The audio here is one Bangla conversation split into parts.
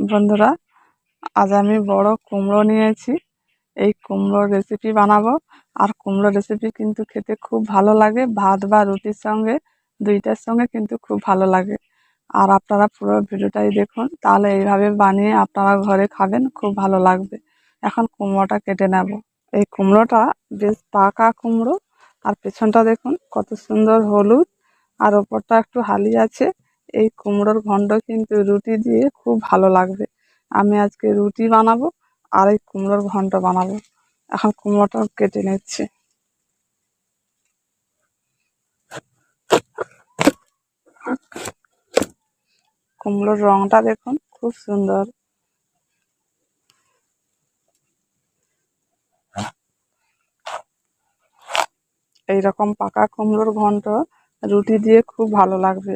বন্ধুরা, আজ আমি বড় কুমড়ো নিয়েছি। এই কুমড়োর রেসিপি বানাবো। আর কুমড়োর রেসিপি কিন্তু খেতে খুব ভালো লাগে, ভাত বা রুটির সঙ্গে, দুইটার সঙ্গে কিন্তু খুব ভালো লাগে। আর আপনারা পুরো ভিডিওটাই দেখুন, তাহলে এইভাবে বানিয়ে আপনারা ঘরে খাবেন, খুব ভালো লাগবে। এখন কুমড়োটা কেটে নেব। এই কুমড়োটা বেশ পাকা কুমড়ো। আর পেছনটা দেখুন কত সুন্দর হলুদ, আর ওপরটা একটু হালি আছে। এই কুমড়োর ঘন্ট কিন্তু রুটি দিয়ে খুব ভালো লাগবে। আমি আজকে রুটি বানাবো আর এই কুমড়োর ঘন্ট বানাবো। এখন কুমড়োটা কেটে নিচ্ছি। কুমড়োর রংটা দেখুন খুব সুন্দর। এইরকম পাকা কুমড়োর ঘন্ট রুটি দিয়ে খুব ভালো লাগবে,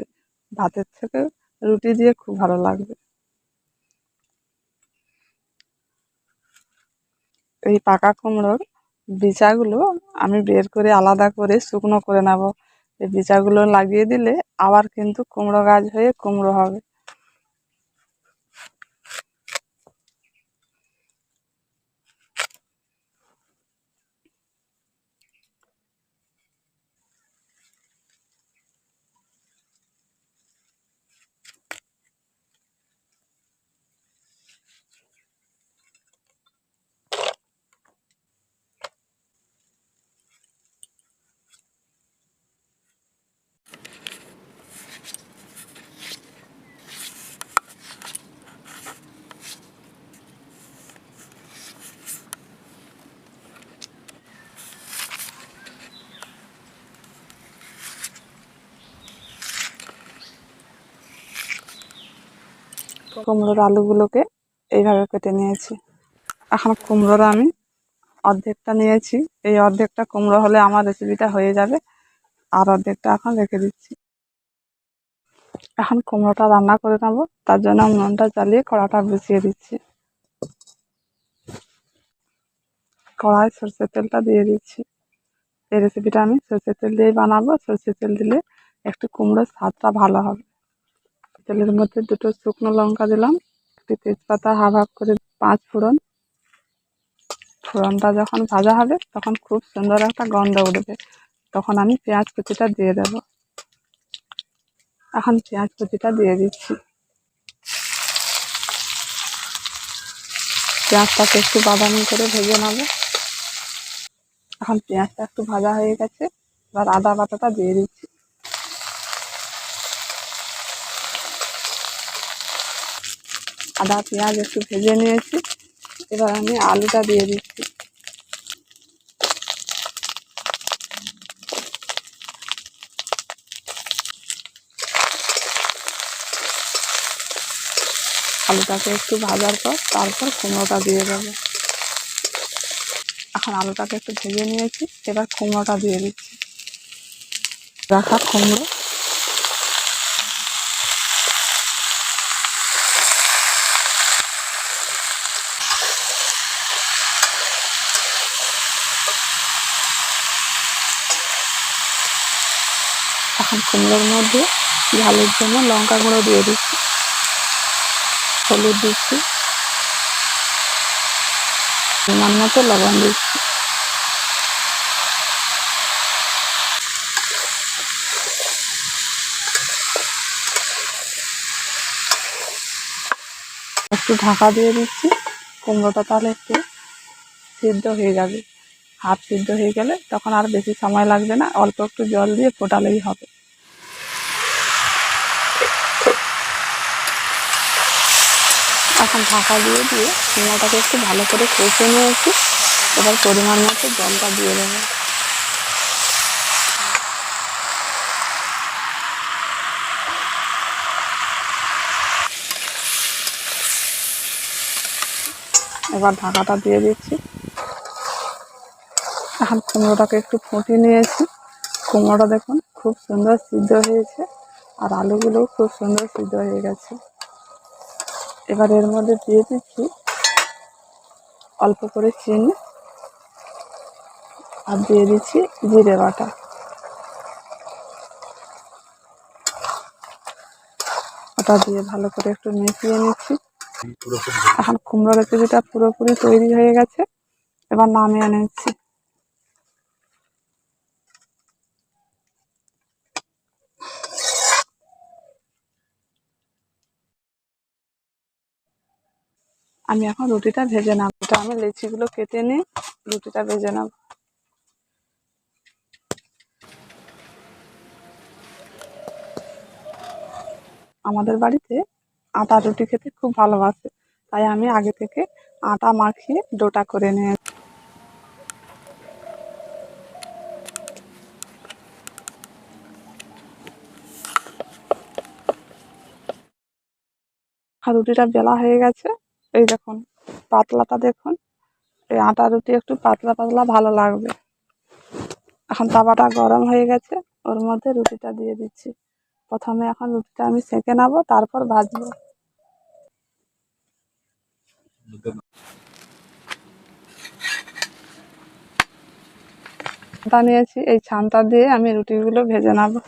ভাতের থেকে রুটি দিয়ে খুব ভালো লাগবে। এই পাকা কুমড়োর বিচাগুলো আমি বের করে আলাদা করে শুকনো করে নেব। এই বিচাগুলো লাগিয়ে দিলে আবার কিন্তু কুমড়ো গাছ হয়ে কুমড়ো হবে। কুমড়োর আলুগুলোকে এইভাবে কেটে নিয়েছি। এখন কুমড়োর আমি অর্ধেকটা নিয়েছি। এই অর্ধেকটা কুমড়ো হলে আমার রেসিপিটা হয়ে যাবে। আর অর্ধেকটা এখন রেখে দিচ্ছি। এখন কুমড়োটা রান্না করে নেবো। তার জন্য উনুনটা জ্বালিয়ে কড়াটা বসিয়ে দিচ্ছি। কড়াই সরষের তেলটা দিয়ে দিচ্ছি। এই রেসিপিটা আমি সরষের তেল দিয়েই বানাবো। সরষের তেল দিলে একটু কুমড়োর স্বাদটা ভালো হবে। তেলের মধ্যে দুটো শুকনো লঙ্কা দিলাম, একটি তেজপাতা, হাফ করে 5 ফোড়ন। ফোড়নটা যখন ভাজা হবে তখন খুব সুন্দর একটা গন্ধ উঠবে, তখন আমি পেঁয়াজ কুচিটা দিয়ে দেব। এখন পেঁয়াজ কুচিটা দিয়ে দিচ্ছি। পেঁয়াজটাকে একটু বাদামি করে ভেজে নেব। এখন পেঁয়াজটা একটু ভাজা হয়ে গেছে, এবার আদা বাটাটা দিয়ে দিচ্ছি। আদা পেঁয়াজ একটু ভেজে নিয়েছি, এবার আমি আলুটা দিয়ে দিচ্ছি। আলুটাকে একটু ভাজার পর তারপর কুমড়োটা দিয়ে দেবো। এখন আলুটাকে একটু ভেজে নিয়েছি, এবার কুমড়োটা দিয়ে দিচ্ছি। রাখা কুমড়ো, এখন কুমড়োর মধ্যে ঝালের জন্য লঙ্কা গুঁড়ো দিয়ে দিচ্ছি, হলুদ দিচ্ছি, পরিমাণ মতো লবণ দিচ্ছি। একটু ঢাকা দিয়ে দিচ্ছি। কুমড়োটা তাহলে একটু সিদ্ধ হয়ে যাবে। হাফ সিদ্ধ হয়ে গেলে তখন আর বেশি সময় লাগবে না, অল্প একটু জল দিয়ে ফোটালেই হবে। এখন ঢাকা দিয়ে কুমড়োটাকে একটু ভালো করে কষে নিয়েছি। এবার পরিমাণ মতো জলটা দিয়ে দেবো। এবার ঢাকাটা দিয়ে দিচ্ছি। এখন কুমড়োটাকে একটু ফুটিয়ে নিয়েছি। কুমড়োটা দেখুন খুব সুন্দর সিদ্ধ হয়েছে, আর আলুগুলোও খুব সুন্দর সিদ্ধ হয়ে গেছে। এবার এর মধ্যে দিয়ে দিচ্ছি অল্প করে চিনি, আর দিয়ে দিচ্ছি জিরে বাটা। ওটা দিয়ে ভালো করে একটু মিশিয়ে নিচ্ছি। এখন কুমড়ো রেসিপিটা পুরোপুরি তৈরি হয়ে গেছে, এবার নামিয়ে নিচ্ছি। আমি এখন রুটিটা ভেজে নেব। আমি লেচিগুলো কেটে নিয়ে রুটিটা ভেজে নেব। আমাদের বাড়িতে আটা রুটি খেতে খুব ভালোবাসে, তাই আমি আগে থেকে আটা মাখিয়ে ডোটা করে নিয়েছি। আর রুটিটা বেলা হয়ে গেছে, এই দেখুন পাতলাটা দেখুন। এই আটা রুটি একটু পাতলা পাতলা ভালো লাগবে। এখন তাওয়াটা গরম হয়ে গেছে, ওর মধ্যে রুটিটা দিয়ে দিচ্ছি। প্রথমে এখন রুটিটা আমি সেঁকে নেবো, তারপর ভাজবো। ছানটা নিয়েছি, এই ছানটা দিয়ে আমি রুটিগুলো ভেজে নেবো।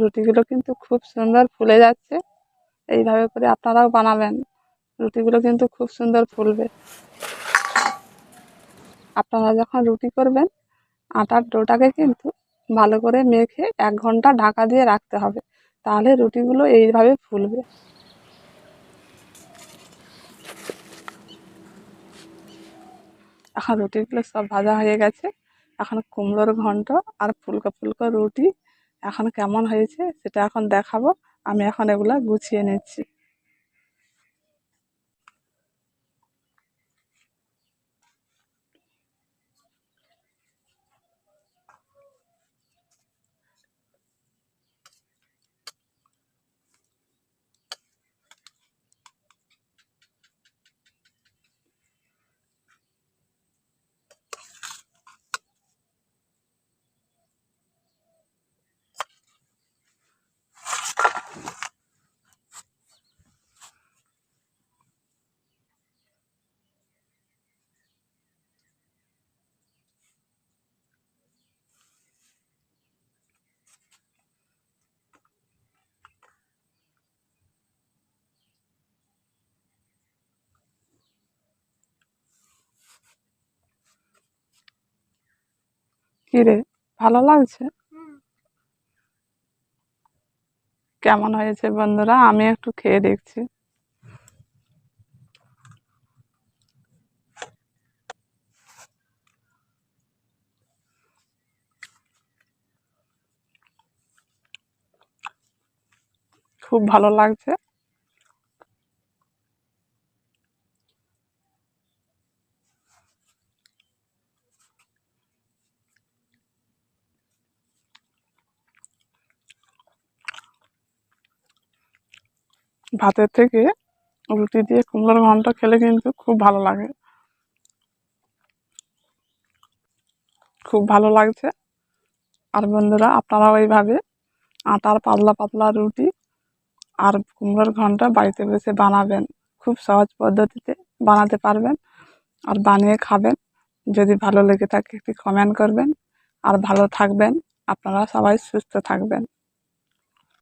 রুটিগুলো কিন্তু খুব সুন্দর ফুলে যাচ্ছে। এইভাবে করে আপনারাও বানাবেন, রুটিগুলো কিন্তু খুব সুন্দর ফুলবে। আপনারা যখন রুটি করবেন, আটার ডোটাকে কিন্তু ভালো করে মেখে 1 ঘন্টা ঢাকা দিয়ে রাখতে হবে, তাহলে রুটিগুলো এইভাবে ফুলবে। এখন রুটিগুলো সব ভাজা হয়ে গেছে। এখন কুমড়োর ঘন্ট আর ফুলকো ফুলকো রুটি এখন কেমন হয়েছে সেটা এখন দেখাবো। আমি এখন এগুলা গুছিয়ে নিচ্ছি। কি রে, ভালো লাগছে? কেমন হয়েছে বন্ধুরা, আমি একটু খেয়ে দেখছি। খুব ভালো লাগছে। ভাতের থেকে রুটি দিয়ে কুমড়োর ঘন্ট খেলে কিন্তু খুব ভালো লাগে, খুব ভালো লাগছে। আর বন্ধুরা, আপনারাও এইভাবে আটার পাতলা পাতলা রুটি আর কুমড়োর ঘন্ট বাড়িতে বসে বানাবেন। খুব সহজ পদ্ধতিতে বানাতে পারবেন আর বানিয়ে খাবেন। যদি ভালো লেগে থাকে একটি কমেন্ট করবেন। আর ভালো থাকবেন, আপনারা সবাই সুস্থ থাকবেন।